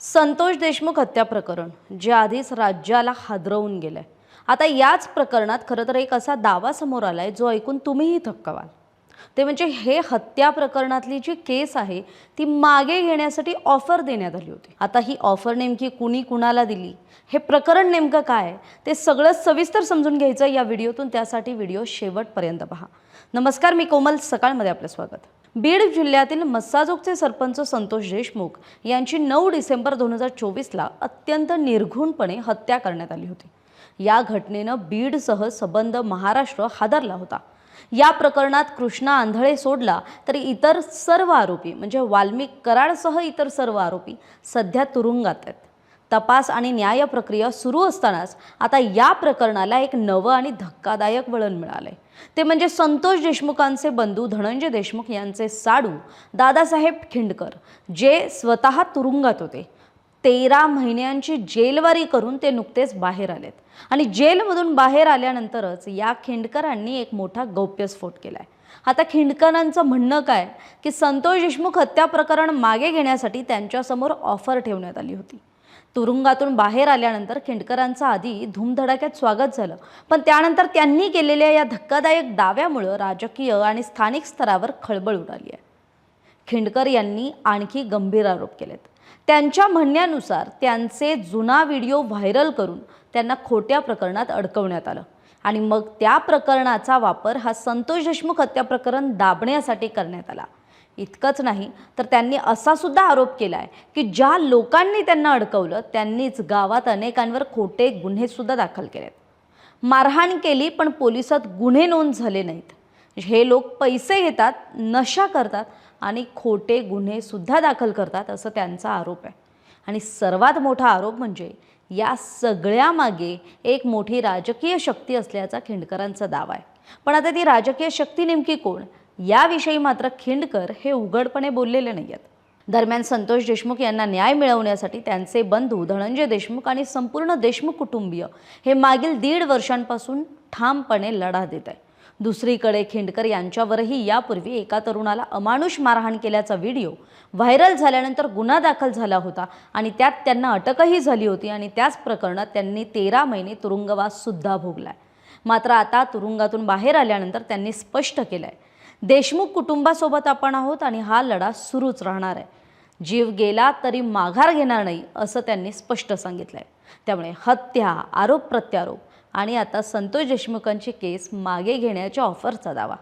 संतोष देशमुख हत्या प्रकरण जे आधीच राज्याला हादरवून गेलंय, आता याच प्रकरणात खरं तर एक असा दावा समोर आलाय जो ऐकून तुम्हीही थक्क व्हाल। ते म्हणजे हे हत्या प्रकरणातली जी केस आहे ती मागे घेण्यासाठी ऑफर देण्यात आली होती। आता ही ऑफर नेमकी कुणी कुणाला दिली, हे प्रकरण नेमकं काय, ते सगळं सविस्तर समजून घ्यायचं या व्हिडिओतून। त्यासाठी व्हिडिओ शेवटपर्यंत पहा। नमस्कार, मी कोमल, सकाळमध्ये आपलं स्वागत। बीड जिल्ह्यातील मस्साजोगचे सरपंच संतोष देशमुख यांची 9 डिसेंबर 2024ला अत्यंत निर्घृणपणे हत्या करण्यात आली होती। या घटनेनं बीडसह सबंध महाराष्ट्र हादरला होता। या प्रकरणात कृष्णा आंधळे सोडला तरी इतर सर्व आरोपी म्हणजे वाल्मिक कराडसह इतर सर्व आरोपी सध्या तुरुंगात आहेत। तपास आणि न्याय प्रक्रिया सुरू असतानाच आता या प्रकरणाला एक नवं आणि धक्कादायक वळण मिळालंय। ते म्हणजे संतोष देशमुखांचे बंधू धनंजय देशमुख यांचे साडू दादासाहेब खिंडकर, जे स्वतः तुरुंगात होते। 13 महिन्यांची जेलवारी करून ते नुकतेच बाहेर आलेत आणि जेलमधून बाहेर आल्यानंतरच या खिंडकरांनी एक मोठा गौप्यस्फोट केलाय। आता खिंडकरांचं म्हणणं काय की संतोष देशमुख हत्या प्रकरण मागे घेण्यासाठी त्यांच्यासमोर ऑफर ठेवण्यात आली होती। तुरुंगातून बाहेर आल्यानंतर खिंडकरांचं आधी धूमधडाक्यात स्वागत झालं, पण त्यानंतर त्यांनी केलेल्या या धक्कादायक दाव्यामुळे राजकीय आणि स्थानिक स्तरावर खळबळ उडाली आहे। खिंडकर यांनी आणखी गंभीर आरोप केलेत। त्यांच्या म्हणण्यानुसार त्यांचे जुना व्हिडिओ व्हायरल करून त्यांना खोट्या प्रकरणात अडकवण्यात आलं आणि मग त्या प्रकरणाचा वापर हा संतोष देशमुख हत्या प्रकरण दाबण्यासाठी करण्यात आला। इतकंच नाही तर त्यांनी असा सुद्धा आरोप केलाय की ज्या लोकांनी त्यांना अडकवलं त्यांनीच गावात अनेकांवर खोटे गुन्हे सुद्धा दाखल केलेत। मारहाण केली पण पोलिसात गुन्हे नोंद झाले नाहीत। हे लोक पैसे घेतात, नशा करतात आणि खोटे गुन्हे सुद्धा दाखल करतात असं त्यांचा आरोप आहे। आणि सर्वात मोठा आरोप म्हणजे या सगळ्यामागे एक मोठी राजकीय शक्ती असल्याचा खिंडकरांचा दावा आहे। पण आता ती राजकीय शक्ती नेमकी कोण, याविषयी मात्र खिंडकर हे उघडपणे बोललेले नाहीयेत। दरम्यान संतोष देशमुख यांना न्याय मिळवण्यासाठी त्यांचे बंधू धनंजय देशमुख आणि संपूर्ण देशमुख कुटुंबीय हे मागील 1.5 वर्षांपासून ठामपणे लढा देत आहे। दुसरीकडे खिंडकर यांच्यावरही यापूर्वी एका तरुणाला अमानुष मारहाण केल्याचा व्हिडिओ व्हायरल झाल्यानंतर गुन्हा दाखल झाला होता आणि त्यात त्यांना अटकही झाली होती आणि त्याच प्रकरणात त्यांनी 13 महिने तुरुंगवास सुद्धा भोगलाय। मात्र आता तुरुंगातून बाहेर आल्यानंतर त्यांनी स्पष्ट केलंय, देशमुख कुटुंबासोबत आपण आहोत आणि हा लढा सुरूच राहणार आहे। जीव गेला तरी माघार घेणार नाही असं त्यांनी स्पष्ट सांगितलंय। त्यामुळे हत्या, आरोप प्रत्यारोप आणि आता संतोष देशमुखांची केस मागे घेण्याच्या ऑफरचा दावा